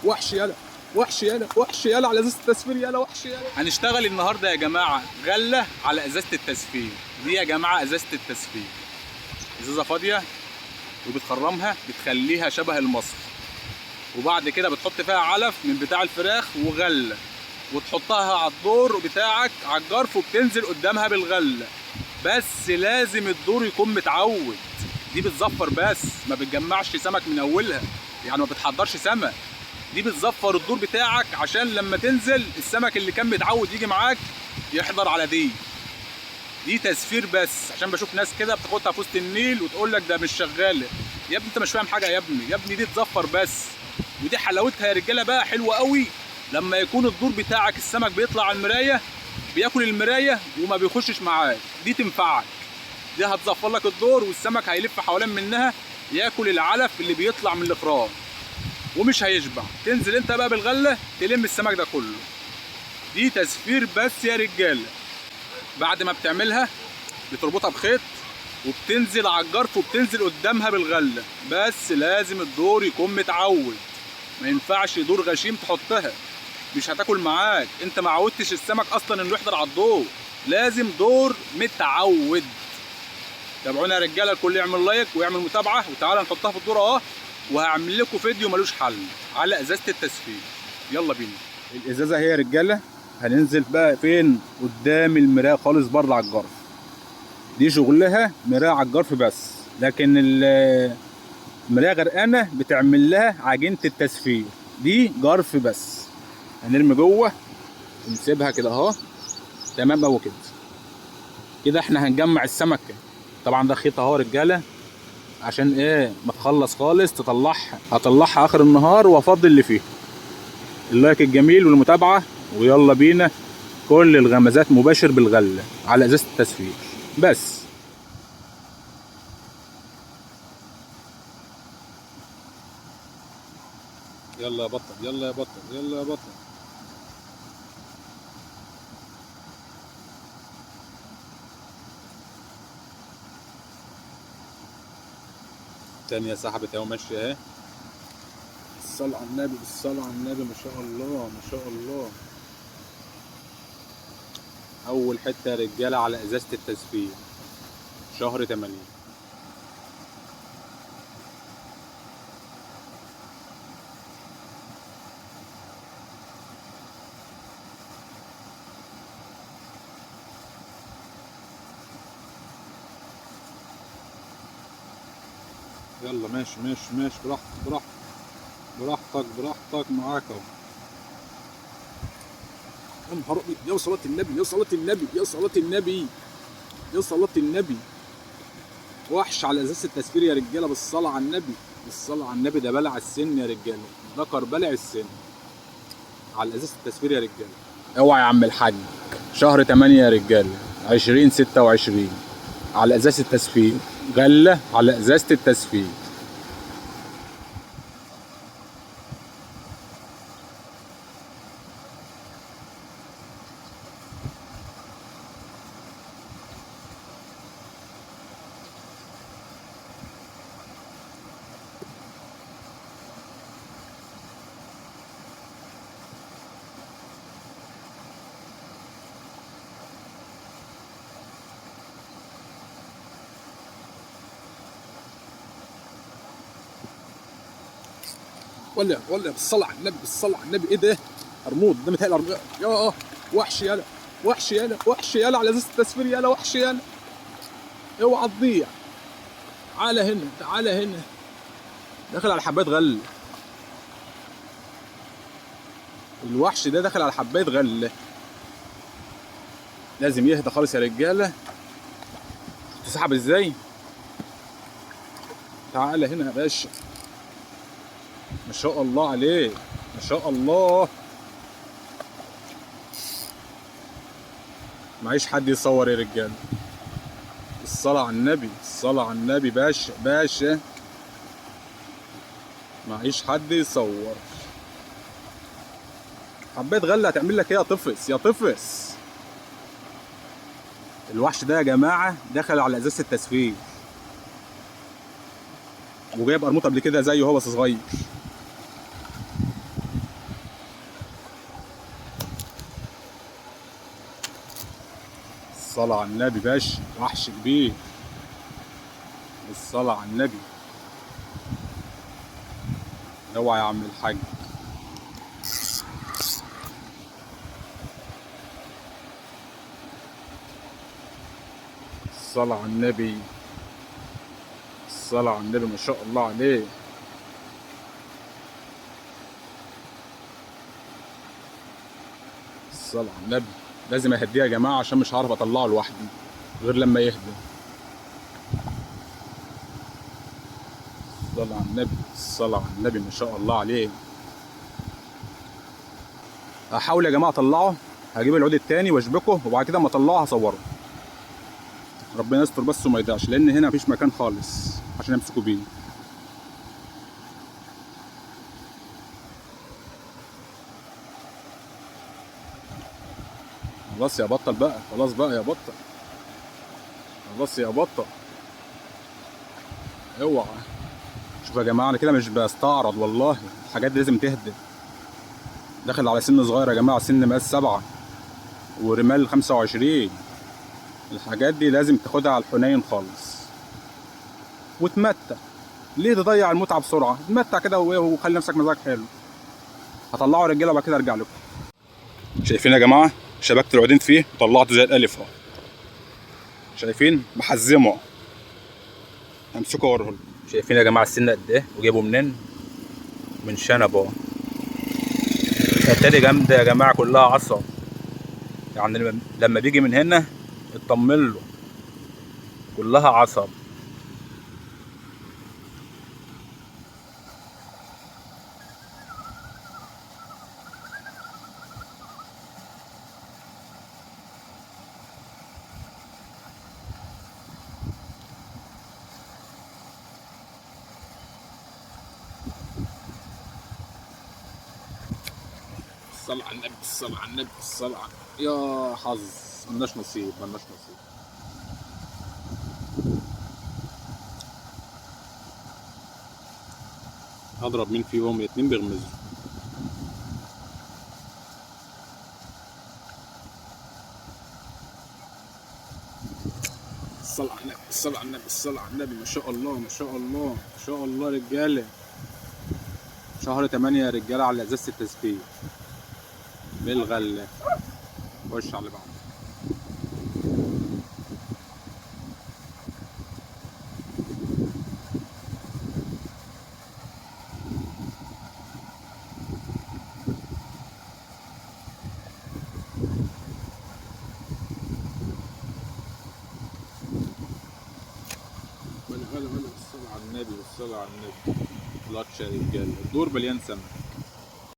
وحش يالا، وحش يالا، وحش يالا على ازازه التسفير يالا، وحش يالا. هنشتغل النهارده يا جماعه غله على ازازه التسفير دي يا جماعه. ازازه التسفير ازازه فاضيه وبتخرمها بتخليها شبه المصفى، وبعد كده بتحط فيها علف من بتاع الفراخ وغله وتحطها على الدور بتاعك على الجرف وبتنزل قدامها بالغله. بس لازم الدور يكون متعود. دي بتزفر بس ما بتجمعش سمك من اولها، يعني ما بتحضرش سمك. دي بتزفر الدور بتاعك عشان لما تنزل السمك اللي كان متعود يجي معاك يحضر على دي تسفير بس. عشان بشوف ناس كده بتاخدها في وسط النيل وتقول لك ده مش شغاله. يا ابني انت مش فاهم حاجه يا ابني، يا ابني دي تزفر بس. ودي حلاوتها يا رجاله بقى حلوه قوي لما يكون الدور بتاعك السمك بيطلع على المرايه بياكل المرايه وما بيخشش معاك. دي تنفعك، دي هتزفر لك الدور والسمك هيلف حوالين منها ياكل العلف اللي بيطلع من الاخراج ومش هيشبع. تنزل انت بقى بالغله تلم السمك ده كله. دي تسفير بس يا رجاله. بعد ما بتعملها بتربطها بخيط وبتنزل على الجرف وبتنزل قدامها بالغله. بس لازم الدور يكون متعود، ما ينفعش دور غشيم تحطها مش هتاكل معاك. انت ما عودتش السمك اصلا انه يحضر على الدور. لازم دور متعود. تابعونا يا رجاله، الكل يعمل لايك ويعمل متابعه وتعالى نحطها في الدور اهو. وهعمل لكم فيديو ملوش حل على ازازه التسفير. يلا بينا. الازازه هي يا رجاله هننزل بقى فين؟ قدام المرايه خالص بره على الجرف. دي شغلها مرايه على الجرف بس، لكن المرايه غرقانه بتعمل لها عجينه التسفير. دي جرف بس. هنرمي جوه ونسيبها كده اهو. تمام اهو كده. كده احنا هنجمع السمكه. طبعا ده خيط اهو رجاله عشان ايه ما تخلص خالص تطلعها. هطلعها اخر النهار وافضل اللي فيها. اللايك الجميل والمتابعه ويلا بينا. كل الغمزات مباشر بالغله على ازازه التسفير بس. يلا يا بطل، يلا يا بطل، يلا يا بطل. تانية سحبت اهو ماشيه اهي. الصلاة على النبي، بالصلاة على النبي، ما شاء الله ما شاء الله. أول حتة يا رجالة على إزازة التسفير شهر 8. يلا ماشي ماشي ماشي، براحتك براحتك براحتك براحتك معاك اهو. يا نهار ابيض، يا صلاة النبي، يا صلاة النبي، يا صلاة النبي، يا صلاة النبي. وحش على ازازة التسفير يا رجالة، بالصلاة على النبي، بالصلاة على النبي. ده بلع السن يا رجالة، ذكر بلع السن على ازازة التسفير يا رجالة. اوعى يا عم الحاج. شهر 8 يا رجالة 2026 على ازازة التسفير. غلة على ازازة التسفير. ولا بالصلاة على النبي، بالصلاة على النبي. ايه ده؟ قرموط ده متهيألي قرموط. يا وحش يالا، وحش يالا، وحش يالا على ازازة التسفير يالا، وحش يالا. اوعى تضيع. تعالى هنا، تعالى هنا. داخل على حباية غل. الوحش ده داخل على حباية غل. لازم يهدى خالص يا رجالة. تسحب ازاي؟ تعالى هنا يا باشا. ما شاء الله عليه، ما شاء الله. معيش حد يصور يا رجاله. الصلاة على النبي، الصلاة على النبي. باشا باشا، معيش حد يصور. حبيت غله هتعمل لك ايه يا طفس يا طفس؟ الوحش ده يا جماعه دخل على ازازه التسفير وجايب قرموط قبل كده زيه هو بس صغير. الصلاة على النبي باشا، وحش كبير. الصلاة على النبي. اوعى يا عم الحاج. الصلاة على النبي. الصلاة على النبي ما شاء الله عليه. الصلاة على النبي. لازم اهديه يا جماعة عشان مش هعرف اطلعه لوحدي غير لما يهدى. الصلاة على النبي. الصلاة على النبي ما شاء الله عليه. هحاول يا جماعة اطلعه، هجيب العود التاني واشبكه وبعد كده اما اطلعه هصوره. ربنا يستر بس وما يضيعش، لان هنا مفيش مكان خالص عشان امسكه بيه. خلاص يا بطل بقى، خلاص بقى يا بطل، خلاص يا بطل، اوعى. شوف يا جماعه انا كده مش بستعرض والله، الحاجات دي لازم تهدى. داخل على سن صغير يا جماعه، سن مقاس 7 ورمال 25. الحاجات دي لازم تاخدها على الحنين خالص وتمتع. ليه تضيع المتعه بسرعه؟ تمتع كده وخلي نفسك مزاج حلو. هطلعه يا رجاله وبعد كده ارجع لكم. شايفين يا جماعه؟ شبكت العودين فيه وطلعته زي الالف اهو. شايفين؟ بحزمه. همسكه واوريه لكم. شايفين يا جماعه السن قد ايه وجايبه منين؟ من شنبه. التاني جامده يا جماعه، كلها عصب، يعني لما بيجي من هنا اطمن له، كلها عصب. الصلاة على النبي. الصلاة على النبي. الصلاة على النبي. يا حظ، ملناش نصيب، ملناش نصيب. هضرب مين فيهم؟ الاتنين بيغمزوا. الصلاة على النبي. الصلاة على النبي. الصلاة على النبي. ما شاء الله ما شاء الله ما شاء الله رجالة. شهر 8 يا رجالة على ازازة التسبيح بالغلة. خش على اللي بعده. هلا الصلاة على النبي. والصلاة على النبي. لاتش يا رجالة، الدور مليان سمك.